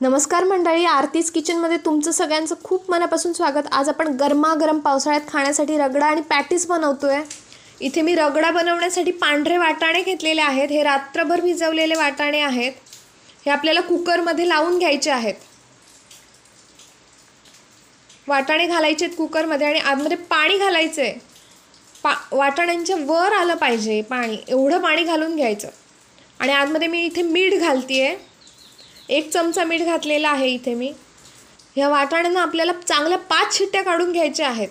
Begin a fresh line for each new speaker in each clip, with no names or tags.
नमस्कार मंडळी, आरतीज किचनमध्ये तुमचं सगळ्यांचं खूप मनापासून स्वागत। आज आपण गरमागरम पावसाळ्यात खाण्यासाठी रगडा आणि पॅटीस बनवतोय। इथे मी रगडा बनवण्यासाठी पांढरे वाटाणे घेतलेले आहेत। हे रात्रभर भिजवलेले वाटाणे आहेत। हे आपल्याला कुकरमध्ये लावून घ्यायचे आहेत। वाटाणे घालायचे आहेत कुकरमध्ये आणि आतमध्ये पाणी घालायचे। वाटाण्यांच्या वर आलं पाहिजे पाणी, एवढं पाणी घालून घ्यायचं। आणि आतमध्ये मी इथे मीठ घालतेय, 1 चमचा मीठ घातलेला आहे इथे मी। या वाटाण्यांना आपल्याला चांगल्या 5 शिट्ट्या काढून घ्यायच्या आहेत।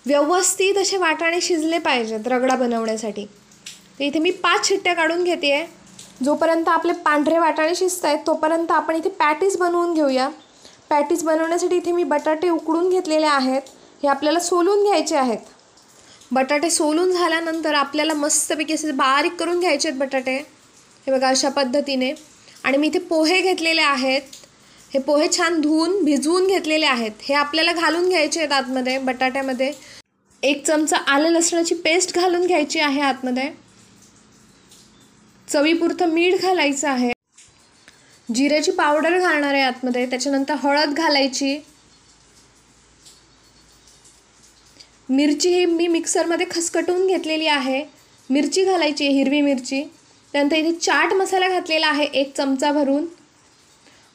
व्यवस्थित असे वाटाणे शिजले पाहिजेत रगडा बनवण्यासाठी। तर इथे मी 5 शिट्ट्या काढून घेतेय। जोपर्यंत आपले पांढरे वाटाणे शिजतायत तोपर्यंत आपण इथे पॅटीस बनवून घेऊया। पॅटीस बनवण्यासाठी इथे मी बटाटे उकडून घेतलेले आहेत। हे आपल्याला सोलून घ्यायचे आहेत। बटाटे सोलून झाल्यानंतर आपल्याला मस्तपैकी असे बारीक करून घ्यायचे आहेत बटाटे। हे बघा अशा पद्धतीने। आणि मी इथे पोहे घेतलेले आहेत। हे पोहे छान धुवून भिजवून घेतलेले आहेत। हे आपल्याला घालून घ्यायचे आहेत आतमध्ये बटाट्यामध्ये। 1 चमचा आलं लसणाची पेस्ट घालून घ्यायची आहे आतमध्ये। चवीपुरतं मीठ घालायचं आहे। जिऱ्याची पावडर घालणार आहे आतमध्ये। त्याच्यानंतर हळद घालायची। मिरची ही मी मिक्सरमध्ये खसखटून घेतलेली आहे। मिरची घालायची, हिरवी मिरची। त्यानंतर इथे चाट मसाला घातलेला आहे 1 चमचा भरून।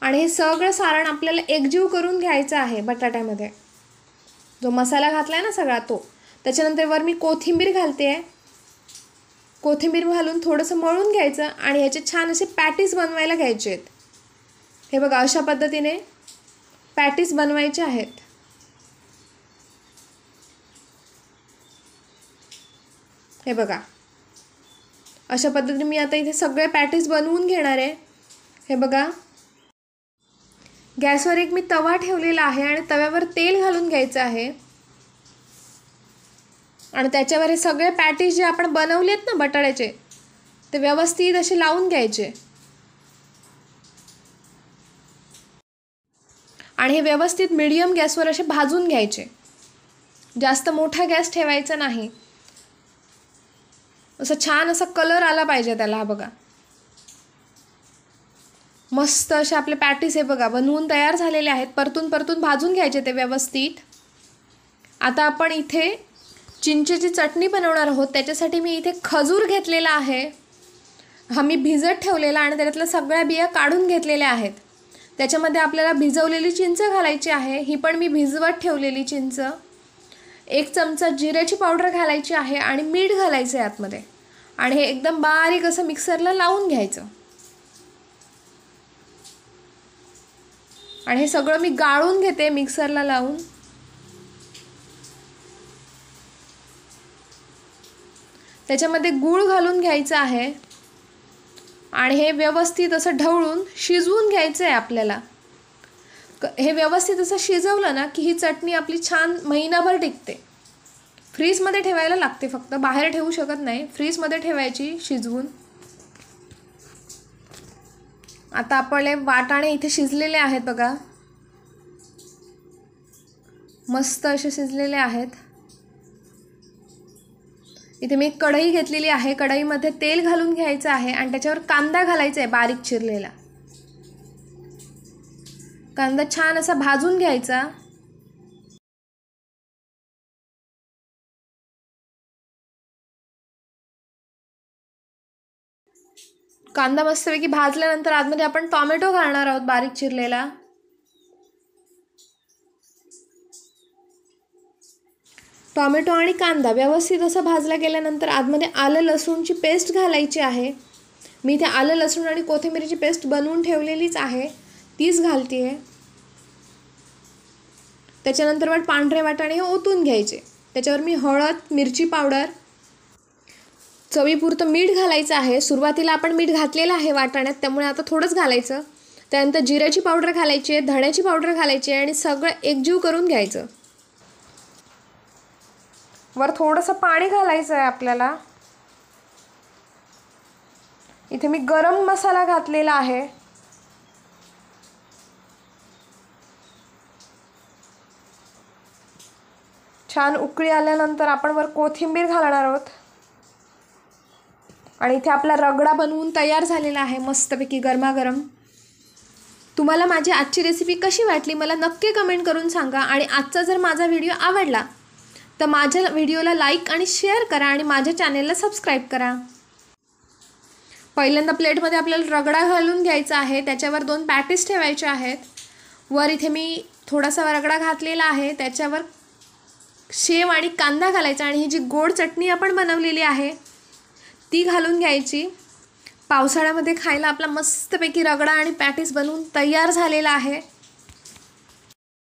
आणि हे सगळं सारण आपल्याला एकजीव करून घ्यायचं आहे बटाट्यामध्ये। जो मसाला घातला आहे ना सगळा तो। त्याच्यानंतर वर मी कोथिंबीर घालते आहे। कोथिंबीर घालून थोडंसं मळून घ्यायचं आणि ह्याचे छान असे पॅटीस बनवायला घ्यायचे आहेत। हे बघा अशा पद्धतीने पॅटीस बनवायचे आहेत। हे बघा अशा पद्धतीने मी आता इथे सगळे पॅटीस बनवून घेणार आहे। हे बघा गॅसवर एक मी तवा ठेवलेला आहे आणि तव्यावर तेल घालून घ्यायचं आहे। आणि त्याच्यावर हे सगळे पॅटीस जे आपण बनवलेत ना बटाट्याचे, ते व्यवस्थित असे लावून घ्यायचे। आणि हे व्यवस्थित मीडियम गॅसवर असे भाजून घ्यायचे। जास्त मोठा गॅस ठेवायचा नाही। असं छान असा कलर आला पाहिजे त्याला। हा बघा मस्त असे आपले पॅटीस हे बघा बनवून तयार झालेले आहेत। परतून भाजून घ्यायचे ते व्यवस्थित। आता आपण इथे चिंचेची चटणी बनवणार आहोत। त्याच्यासाठी मी इथे खजूर घेतलेला आहे। हा मी भिजत ठेवलेला आणि त्याच्यातल्या सगळ्या बिया काढून घेतलेल्या आहेत। त्याच्यामध्ये आपल्याला भिजवलेली चिंच घालायची आहे। ही पण मी भिजवत ठेवलेली चिंच। 1 चमचा जिऱ्याची पावडर घालायची आहे आणि मीठ घालायचं आहे आतमध्ये। आणि हे एकदम बारीक असं मिक्सरला लावून घ्यायचं। आणि हे सगळं मी गाळून घेते मिक्सरला लावून। त्याच्यामध्ये गूळ घालून घ्यायचं आहे आणि हे व्यवस्थित असं ढवळून शिजवून घ्यायचं आहे आपल्याला। हे व्यवस्थित असं शिजवलं ना की ही चटणी आपली छान महिनाभर टिकते। फ्रीजमध्ये ठेवायला लागते, फक्त बाहेर ठेवू शकत नाही। फ्रीजमध्ये ठेवायची शिजवून। आता आपले वाटाणे इथे शिजलेले आहेत बघा, मस्त असे शिजलेले आहेत। इथे मी एक कढई घेतलेली आहे। कढईमध्ये तेल घालून घ्यायचं आहे आणि त्याच्यावर कांदा घालायचा आहे बारीक चिरलेला। कांदा छान असा भाजून घ्यायचा। कांदा मस्तपैकी भाजल्यानंतर आतमध्ये आपण टोमॅटो घालणार आहोत बारीक चिरलेला। टोमॅटो आणि कांदा व्यवस्थित असं भाजला गेल्यानंतर आतमध्ये आलं लसूणची पेस्ट घालायची आहे। मी इथे आलं लसूण आणि कोथिंबीरची पेस्ट बनवून ठेवलेलीच आहे, तीच घालते आहे। त्याच्यानंतर मग पांढरे वाटाणे हे ओतून घ्यायचे। त्याच्यावर मी हळद, मिरची पावडर, चवीपुरतं मीठ घालायचं आहे। सुरुवातीला आपण मीठ घातलेलं आहे वाटाण्यात, त्यामुळे आता थोडंच घालायचं। त्यानंतर जिऱ्याची पावडर घालायची आहे, धण्याची पावडर घालायची आहे आणि सगळं एकजीव करून घ्यायचं। वर थोडंसं पाणी घालायचं आहे आपल्याला। इथे मी गरम मसाला घातलेला आहे। छान उकळी आल्यानंतर आपण वर कोथिंबीर घालणार आहोत। आणि इथे आपला रगडा बनवून तयार झालेला आहे मस्तपैकी गरमागरम। तुम्हाला माझी आजची रेसिपी कशी वाटली मला नक्की कमेंट करून सांगा. आणि आजचा जर माझा व्हिडिओ आवडला तर माझ्या व्हिडिओला लाईक आणि शेअर करा आणि माझ्या चॅनेलला सबस्क्राईब करा. पहिल्यांदा प्लेटमध्ये आपल्याला रगडा घालून घ्यायचा आहे. त्याच्यावर 2 पॅटीस ठेवायचे आहेत. वर इथे मी थोडासा रगडा घातलेला आहे. त्याच्यावर शेव आणि कांदा घालायचा आणि ही जी गोड चटणी आपण बनवलेली आहे ती घालून घ्यायची. पावसाळ्यामध्ये खायला आपला मस्तपैकी रगडा आणि पॅटीस बनवून तयार झालेला आहे.